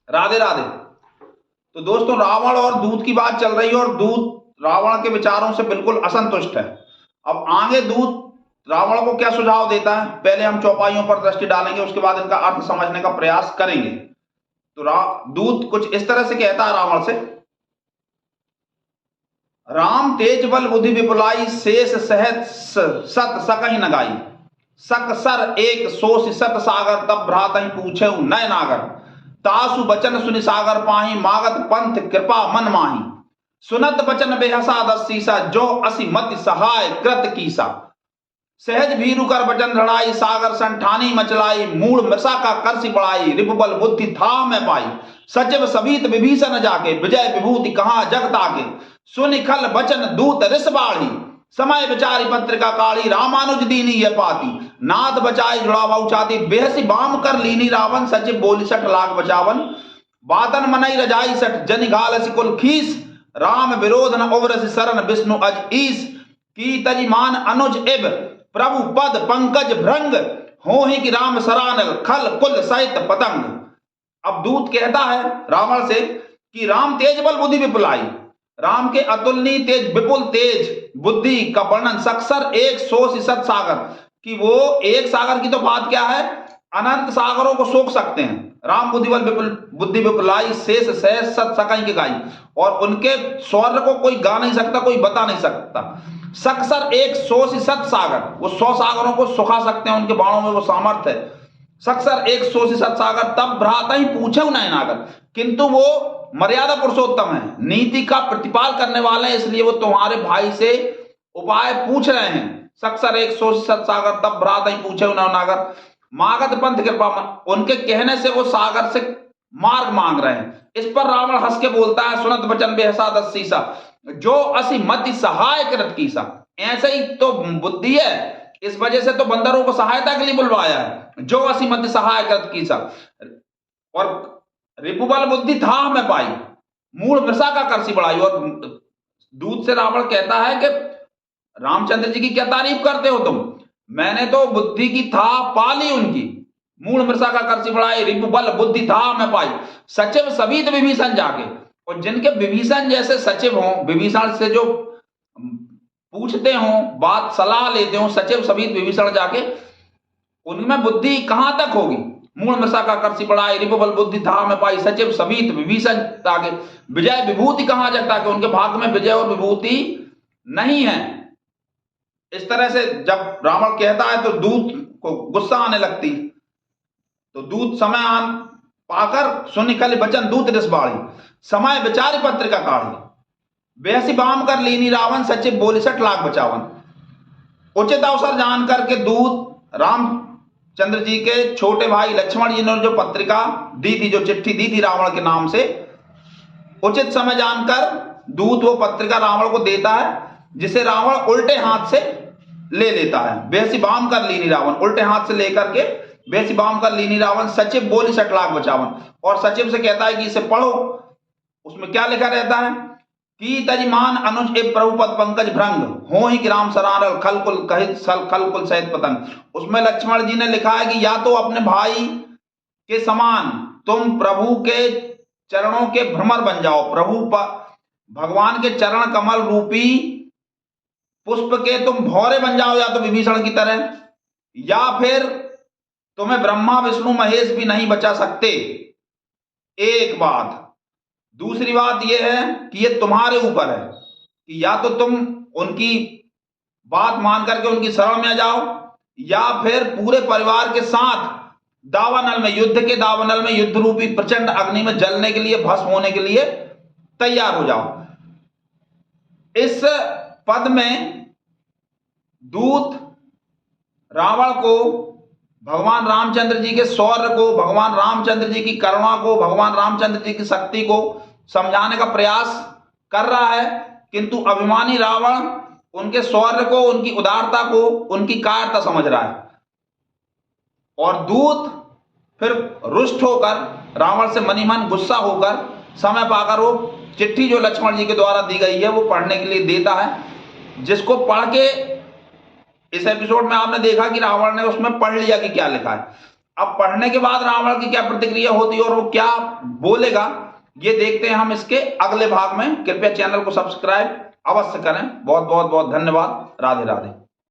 राधे राधे। तो दोस्तों, रावण और दूत की बात चल रही है और दूत रावण के विचारों से बिल्कुल असंतुष्ट है। अब आगे दूत रावण को क्या सुझाव देता है, पहले हम चौपाइयों पर दृष्टि डालेंगे, उसके बाद इनका अर्थ समझने का प्रयास करेंगे। तो दूत कुछ इस तरह से कहता है रावण से। राम तेज बल बुद्धि विपुलाई, शेष सहत सत सकहि न गाई। सक सर एक सोस सत सागर, तब भ्रात पूछे नय नागर। तासु बचन सुनि सागर पाही, मागत पंथ कृपा मन माही। सुनत बचन बेहसा दसीसा, जो असि मति सहाय कृत कीसा। सहज भीरु कर बचन धड़ाई, सागर संठानी मचलाई। मूल मृषा का करसी बढ़ाई, रिपुबल बुद्धि था मैं पाई। सचिव सभीत विभीषण जाके, विजय विभूति कहा जगत आके। सुनि खल बचन दूत रिस बाढ़ी, समय विचारी पत्रिका काढ़ी। रामानुज दीनी ये पाती, नाथ बचाई जुड़ावा चाती। बेहसी बाम कर लीनी रावण, सचिव बोली 60 लाख बचावन। बातन मनई रजाई 60, जनि घालसी कुल खीस। राम विरोध न उबरसि शरण, विष्णु अज ईस। की तजिमान अनुज इब, प्रभु पद पंकज भृंग। हो ही कि राम सरानल, खल कुल सहित पतंग। अब दूत कहता है रावण से कि राम तेज बल बुद्धि विपुलाई, राम के अतुलनीय तेज, विपुल तेज बुद्धि का वर्णन। सक्सर एक सोच सत सागर, कि वो एक सागर की तो बात क्या है, अनंत सागरों को सोख सकते हैं। राम बुद्धि बल विपुल बुद्धि विपुलाई, शेष सहज सत सकई के गाई। और उनके शौर्य को कोई गा नहीं सकता, कोई बता नहीं सकता। सक्सर एक सोच सत सागर, वो 100 सागरों को सुखा सकते हैं, उनके बाणों में वो सामर्थ्य है। सक्सर एक सोच सत सागर, तब भ्राता ही पूछे नय नागर। किंतु वो मर्यादा पुरुषोत्तम है, नीति का प्रतिपाल करने वाले हैं, इसलिए वो तुम्हारे भाई से उपाय पूछ रहे हैं। सक्सर एक सोच सत सागर, तब भ्राता ही पूछे नय नागर। मागत पंथ कृपा मन, उनके कहने से वो सागर से मार्ग मांग रहे हैं। इस पर रावण हंस के बोलता है, सुनत बचन बेहसा दसीसा, जो असि मति सहाय कृत कीसा। ऐसे ही तो बुद्धि है, इस वजह से तो बंदरों को सहायता के लिए बुलवाया है। जो असि मति सहाय कृत कीसा, और रिपुबल बुद्धि था मैं पाई, मूल वृषा का करसी बढ़ाई। और दूत से रावण कहता है कि रामचंद्र जी की क्या तारीफ करते हो तुम, मैंने तो बुद्धि की था पाली उनकी, मूल मृषा का करसी बढ़ाई, रिपुबल बुद्धि था मैं पाई। सचिव सभी तो विभीषण जाके, और जिनके विभीषण जैसे सचिव हों, विभीषण से जो पूछते हों, बात सलाह लेते हों, सचिव सभी विभीषण जाके, उनमें बुद्धि कहां तक होगी। मूल मृषा का करसी बढ़ाई, रिपुबल बुद्धि था मैं पाई। सचिव सभी विभीषण जाके, विजय विभूति कहां जगता के, उनके भाग में विजय और विभूति नहीं है। इस तरह से जब रावण कहता है तो दूत को गुस्सा आने लगती। तो दूत समय आन पाकर सुनि खल बचन दूत रिस बाढ़ी, समय विचारी पत्रिका काढ़ी। बेहसी बाम कर लीनी रावण, सचिव बोली 60 लाख बचावन। उचित अवसर जान करके दूत रामचंद्र जी के छोटे भाई लक्ष्मण जी ने जो पत्रिका दी थी, जो चिट्ठी दी थी रावण के नाम से, उचित समय जानकर दूत वो पत्रिका रावण को देता है, जिसे रावण उल्टे हाथ से ले लेता है। बेसी बाम कर लीनी रावण, उल्टे हाथ से लेकर के बेसी बाम कर लीनी रावण। सचिव बोली 60 लाख बचावन, और सचिव से कहता है कि इसे पढ़ो। उसमें क्या लिखा रहता है कि तजिमान अनुज ए प्रभु पद पंकज भृंग, हो ही राम सरानल, खल कुल कहित सल खल कुल सहित पतंग। उसमें लक्ष्मण जी ने लिखा है कि या तो अपने भाई के समान तुम प्रभु के चरणों के भ्रमर बन जाओ, प्रभु भगवान के चरण कमल रूपी पुष्प के तुम भौरे बन जाओ, या तो विभीषण की तरह, या फिर तुम्हें ब्रह्मा विष्णु महेश भी नहीं बचा सकते। एक बात। दूसरी बात यह है कि यह तुम्हारे ऊपर है कि या तो तुम उनकी बात मान करके उनकी शरण में जाओ, या फिर पूरे परिवार के साथ दावानल में, युद्ध के दावानल में, युद्ध रूपी प्रचंड अग्नि में जलने के लिए, भस्म होने के लिए तैयार हो जाओ। इस पद में दूत रावण को भगवान रामचंद्र जी के शौर्य को, भगवान रामचंद्र जी की करुणा को, भगवान रामचंद्र जी की शक्ति को समझाने का प्रयास कर रहा है। किंतु अभिमानी रावण उनके शौर्य को, उनकी उदारता को, उनकी कायरता समझ रहा है। और दूत फिर रुष्ट होकर, रावण से मनी मन गुस्सा होकर, समय पाकर वो चिट्ठी जो लक्ष्मण जी के द्वारा दी गई है वो पढ़ने के लिए देता है, जिसको पढ़ के इस एपिसोड में आपने देखा कि रावण ने उसमें पढ़ लिया कि क्या लिखा है। अब पढ़ने के बाद रावण की क्या प्रतिक्रिया होती है और वो क्या बोलेगा, ये देखते हैं हम इसके अगले भाग में। कृपया चैनल को सब्सक्राइब अवश्य करें। बहुत बहुत बहुत धन्यवाद। राधे राधे।